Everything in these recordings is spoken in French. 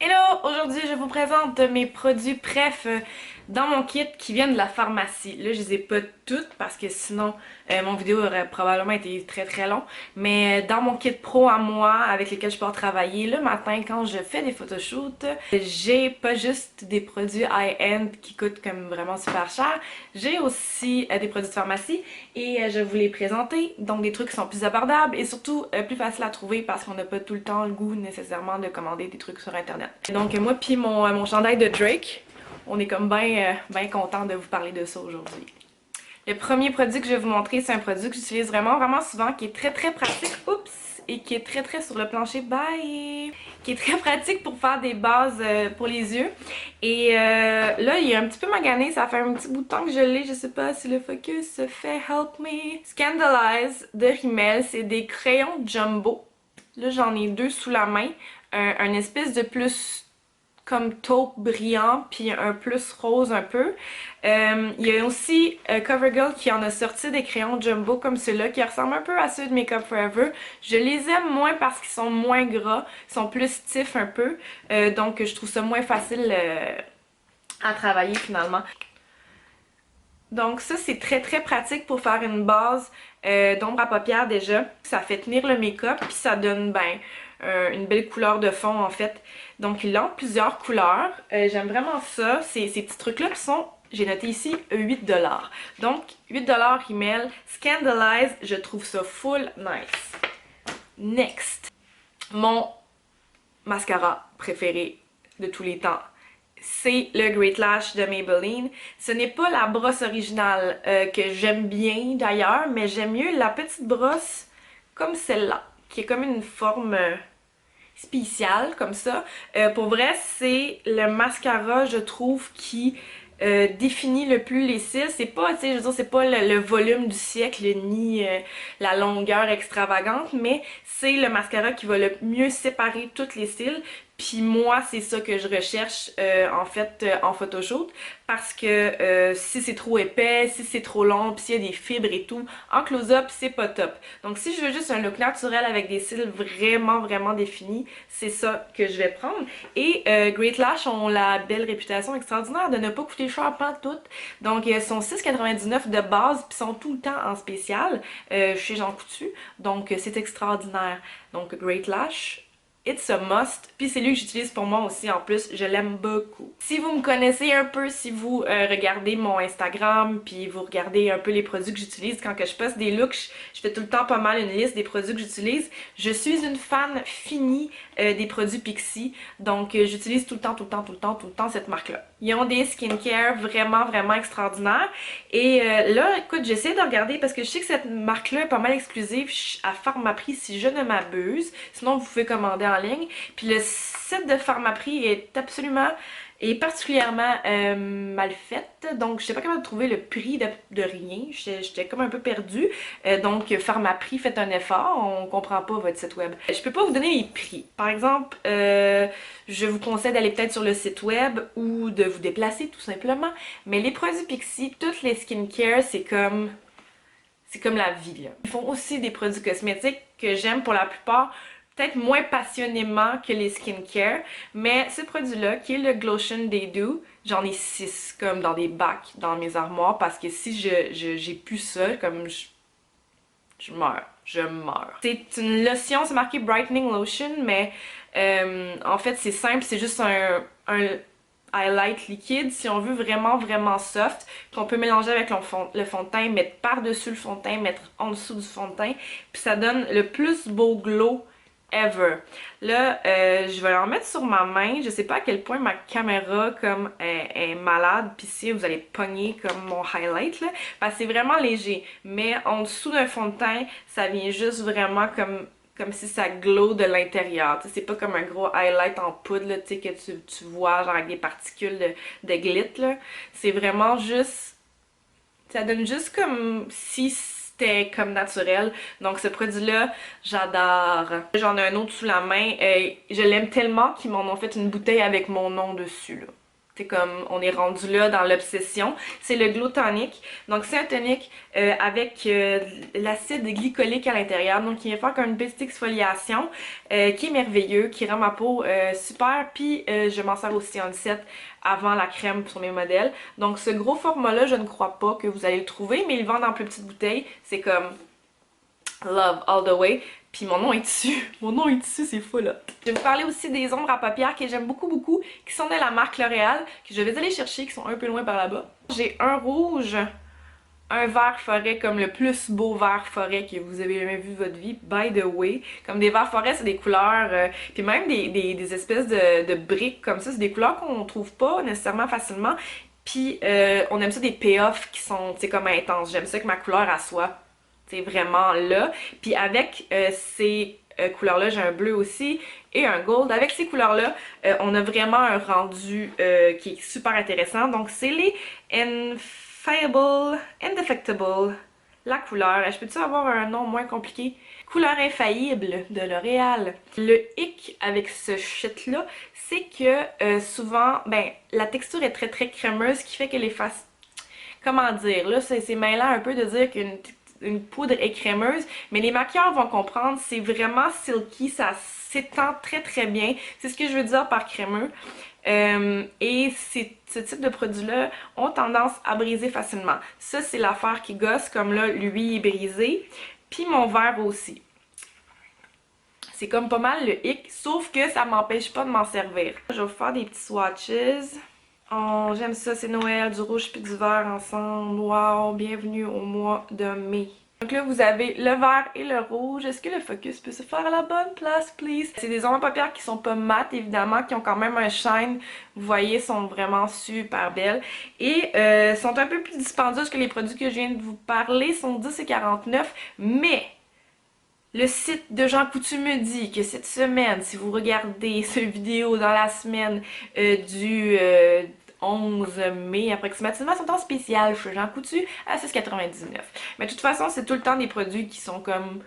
Hello! Aujourd'hui, je vous présente mes produits préf dans mon kit qui viennent de la pharmacie. Là, je les ai pas toutes parce que sinon, mon vidéo aurait probablement été très long. Mais dans mon kit pro à moi, avec lesquels je peux travailler le matin quand je fais des photoshoots, j'ai pas juste des produits high-end qui coûtent comme vraiment super cher. J'ai aussi des produits de pharmacie et je vais vous les présenter. Donc des trucs qui sont plus abordables et surtout plus faciles à trouver parce qu'on n'a pas tout le temps le goût nécessairement de commander des trucs sur internet. Donc moi puis mon chandail de Drake, on est comme ben content de vous parler de ça aujourd'hui. Le premier produit que je vais vous montrer, c'est un produit que j'utilise vraiment souvent, qui est très pratique, oups, et qui est très sur le plancher, bye, qui est très pratique pour faire des bases pour les yeux. Et là, il est un petit peu magané, ça fait un petit bout de temps que je l'ai, je sais pas si le focus se fait, help me. Scandalize de Rimmel, c'est des crayons jumbo. Là, j'en ai deux sous la main, un espèce de plus comme taupe brillant puis un plus rose un peu. Il y a aussi CoverGirl qui en a sorti des crayons jumbo comme ceux-là qui ressemblent un peu à ceux de Makeup Forever. Je les aime moins parce qu'ils sont moins gras, ils sont plus stiff un peu, donc je trouve ça moins facile à travailler finalement. Donc ça c'est très pratique pour faire une base d'ombre à paupières déjà. Ça fait tenir le make-up puis ça donne une belle couleur de fond en fait. Donc ils ont plusieurs couleurs. J'aime vraiment ça. Ces petits trucs-là qui sont, j'ai noté ici, 8$. Donc 8$ Rimmel. Scandalize, je trouve ça full nice. Next, mon mascara préféré de tous les temps. C'est le Great Lash de Maybelline. Ce n'est pas la brosse originale que j'aime bien d'ailleurs, mais j'aime mieux la petite brosse comme celle-là, qui est comme une forme spéciale comme ça. Pour vrai, c'est le mascara, je trouve, qui définit le plus les cils. C'est pas, tu sais, je veux dire, c'est pas le volume du siècle ni la longueur extravagante, mais c'est le mascara qui va le mieux séparer toutes les cils. Puis moi, c'est ça que je recherche en fait en photoshoot parce que si c'est trop épais, si c'est trop long, puis s'il y a des fibres et tout, en close-up, c'est pas top. Donc si je veux juste un look naturel avec des cils vraiment définis, c'est ça que je vais prendre. Et Great Lash ont la belle réputation extraordinaire de ne pas coûter cher pantoute. Donc ils sont 6,99$ de base, puis sont tout le temps en spécial chez Jean Coutu. Donc c'est extraordinaire. Donc Great Lash, it's a must. Puis c'est lui que j'utilise pour moi aussi en plus. Je l'aime beaucoup. Si vous me connaissez un peu, si vous regardez mon Instagram, puis vous regardez un peu les produits que j'utilise quand que je poste des looks, je fais tout le temps pas mal une liste des produits que j'utilise. Je suis une fan finie des produits Pixi. Donc j'utilise tout le temps cette marque-là. Ils ont des skincare vraiment extraordinaires. Et là, écoute, j'essaie de regarder parce que je sais que cette marque-là est pas mal exclusive à Pharmaprix si je ne m'abuse. Sinon, vous pouvez commander en ligne. Puis le site de Pharmaprix est particulièrement mal fait. Donc, je n'étais pas capable de trouver le prix de rien. J'étais comme un peu perdue. Donc, Pharmaprix, faites un effort. On comprend pas votre site web. Je peux pas vous donner les prix. Par exemple, je vous conseille d'aller peut-être sur le site web ou de vous déplacer tout simplement. Mais les produits Pixi, toutes les skincare, c'est comme la vie, là. Ils font aussi des produits cosmétiques que j'aime pour la plupart, peut-être moins passionnément que les skincare, mais ce produit-là, qui est le Glotion Day Do, j'en ai 6 comme dans des bacs dans mes armoires parce que si j'ai plus ça, comme je meurs. C'est une lotion, c'est marqué Brightening Lotion, mais en fait c'est simple, c'est juste un highlight liquide si on veut vraiment soft, qu'on peut mélanger avec le fond de teint, mettre par-dessus le fond de teint, mettre en dessous du fond de teint, puis ça donne le plus beau glow ever. Là, je vais en mettre sur ma main. Je sais pas à quel point ma caméra comme est malade. Puis si vous allez pogner comme mon highlight là, parce que c'est vraiment léger. Mais en dessous d'un fond de teint, ça vient juste vraiment comme si ça glow de l'intérieur. C'est pas comme un gros highlight en poudre là, que tu vois genre avec des particules de glitter là. C'est vraiment juste, ça donne juste comme si c'était comme naturel. Donc ce produit-là, j'adore. J'en ai un autre sous la main. Je l'aime tellement qu'ils m'en ont fait une bouteille avec mon nom dessus, là. C'est comme, on est rendu là dans l'obsession. C'est le Glow Tonic. Donc, c'est un tonic avec l'acide glycolique à l'intérieur. Donc, il va faire comme une petite exfoliation qui est merveilleux, qui rend ma peau super. Puis, je m'en sers aussi en set avant la crème sur mes modèles. Donc, ce gros format-là, je ne crois pas que vous allez le trouver, mais ils le vendent en plus petites bouteilles. C'est comme Love all the way. Puis mon nom est dessus. Mon nom est dessus, c'est fou là. Je vais vous parler aussi des ombres à paupières que j'aime beaucoup beaucoup, qui sont de la marque L'Oréal, que je vais aller chercher, qui sont un peu loin par là-bas. J'ai un rouge, un vert forêt comme le plus beau vert forêt que vous avez jamais vu de votre vie, by the way. Comme des verts forêt, c'est des couleurs, puis même des espèces de briques comme ça, c'est des couleurs qu'on trouve pas nécessairement facilement. Puis on aime ça des payoffs qui sont, tu sais, comme intenses. J'aime ça que ma couleur à soit c'est vraiment là. Puis avec ces couleurs-là, j'ai un bleu aussi et un gold. Avec ces couleurs-là, on a vraiment un rendu qui est super intéressant. Donc c'est les Indefectible, la couleur. Je peux-tu avoir un nom moins compliqué? Couleur infaillible de L'Oréal. Le hic avec ce shit-là, c'est que souvent, ben, la texture est très très crémeuse, ce qui fait que les faces... Comment dire? Là, c'est mêlant un peu de dire qu'une poudre est crémeuse, mais les maquilleurs vont comprendre, c'est vraiment silky, ça s'étend très très bien. C'est ce que je veux dire par crémeux. Et ce type de produits-là ont tendance à briser facilement. Ça, c'est l'affaire qui gosse, comme là, lui est brisé. Puis mon verre aussi. C'est comme pas mal le hic, sauf que ça m'empêche pas de m'en servir. Je vais vous faire des petits swatches. Oh, j'aime ça, c'est Noël, du rouge puis du vert ensemble. Wow, bienvenue au mois de mai. Donc là, vous avez le vert et le rouge. Est-ce que le focus peut se faire à la bonne place, please? C'est des ombres à paupières qui sont pas mates, évidemment, qui ont quand même un shine. Vous voyez, sont vraiment super belles. Et sont un peu plus dispendieuses que les produits que je viens de vous parler. Sont 10,49 $, mais... Le site de Jean Coutu me dit que cette semaine, si vous regardez cette vidéo dans la semaine du 11 mai approximativement, sont en spécial chez Jean Coutu à 6,99 $. Mais de toute façon, c'est tout le temps des produits qui sont comme...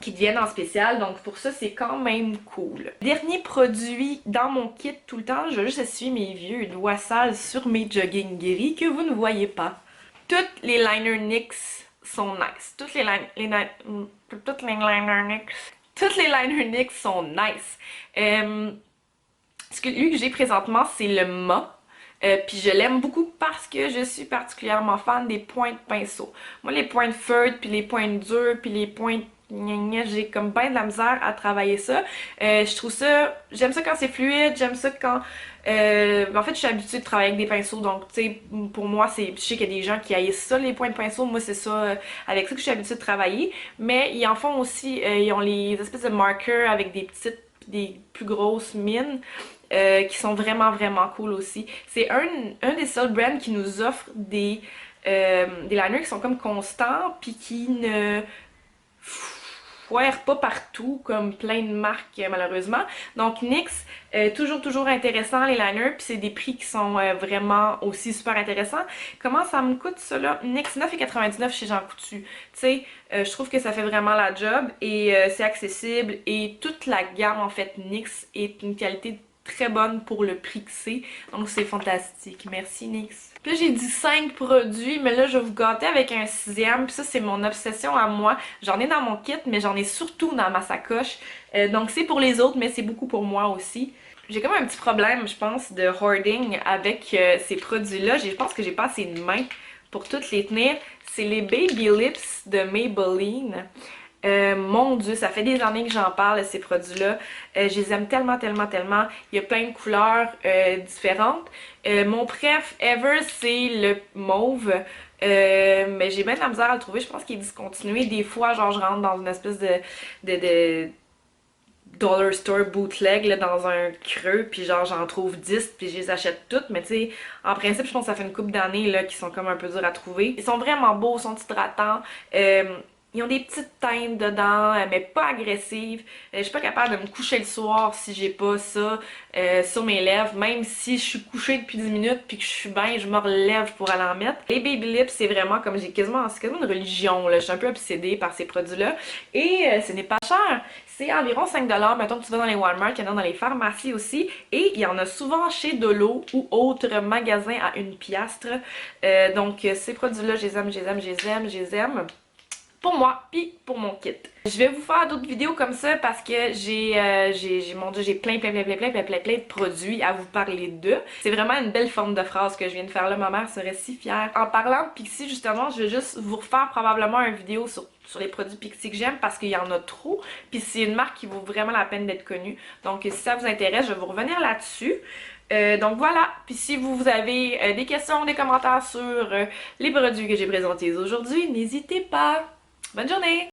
qui deviennent en spécial, donc pour ça, c'est quand même cool. Dernier produit dans mon kit tout le temps, je vais juste essuyer mes vieux doigts sales sur mes jogging gris que vous ne voyez pas. Toutes les liners NYX sont nice. Toutes les liners NYX sont nice. Lui que j'ai présentement, c'est le mat. Puis je l'aime beaucoup parce que je suis particulièrement fan des pointes pinceau. Moi, les pointes feutres, puis les pointes dures, puis les pointes j'ai comme ben de la misère à travailler ça. Je trouve ça... J'aime ça quand c'est fluide, j'aime ça quand... en fait, je suis habituée de travailler avec des pinceaux, donc tu sais, pour moi, c'est... Je sais qu'il y a des gens qui haïssent ça, les points de pinceau. Moi, c'est ça, avec ça que je suis habituée de travailler. Mais ils en font aussi, ils ont les espèces de marqueurs avec des petites, des plus grosses mines. Qui sont vraiment vraiment cool aussi. C'est un des seuls brands qui nous offre des liners qui sont comme constants puis qui ne foirent pas partout comme plein de marques malheureusement. Donc NYX, toujours intéressant les liners, puis c'est des prix qui sont vraiment aussi super intéressants. Comment ça me coûte ça là? NYX 9,99 chez Jean Coutu. Tu sais, je trouve que ça fait vraiment la job et c'est accessible et toute la gamme en fait NYX est une qualité très bonne pour le prix que c'est. Donc c'est fantastique. Merci NYX. Puis là j'ai dit 5 produits, mais là je vais vous gâter avec un 6e. Puis ça c'est mon obsession à moi. J'en ai dans mon kit, mais j'en ai surtout dans ma sacoche. Donc c'est pour les autres, mais c'est beaucoup pour moi aussi. J'ai comme un petit problème, je pense, de hoarding avec ces produits-là. Je pense que j'ai pas assez de mains pour toutes les tenir. C'est les Baby Lips de Maybelline. Mon Dieu, ça fait des années que j'en parle de ces produits-là. Je les aime tellement. Il y a plein de couleurs différentes. Mon préf ever, c'est le mauve. Mais j'ai bien de la misère à le trouver. Je pense qu'il est discontinué. Des fois, genre, je rentre dans une espèce de dollar store bootleg là, dans un creux, puis genre j'en trouve 10 puis je les achète toutes, mais tu sais, en principe je pense que ça fait une couple d'années là qui sont comme un peu durs à trouver. Ils sont vraiment beaux, ils sont hydratants, Ils ont des petites teintes dedans, mais pas agressives. Je suis pas capable de me coucher le soir si j'ai pas ça sur mes lèvres. Même si je suis couchée depuis 10 minutes puis que je suis bien, je me relève pour aller en mettre. Les Baby Lips, c'est vraiment comme c'est quasiment une religion, là. Je suis un peu obsédée par ces produits-là. Et ce n'est pas cher. C'est environ 5$. Mettons que tu vas dans les Walmart, il y en a dans les pharmacies aussi. Et il y en a souvent chez Dolo ou autres magasins à 1$. Donc ces produits-là, je les aime, je les aime, je les aime, je les aime. Pour moi, puis pour mon kit. Je vais vous faire d'autres vidéos comme ça parce que mon Dieu, j'ai plein de produits à vous parler d'eux. C'est vraiment une belle forme de phrase que je viens de faire là, ma mère serait si fière. En parlant de Pixi, justement, je vais juste vous refaire probablement une vidéo sur les produits Pixi que j'aime parce qu'il y en a trop, puis c'est une marque qui vaut vraiment la peine d'être connue. Donc si ça vous intéresse, je vais vous revenir là-dessus. Donc voilà, puis si vous avez des questions, des commentaires sur les produits que j'ai présentés aujourd'hui, n'hésitez pas. Bonne journée!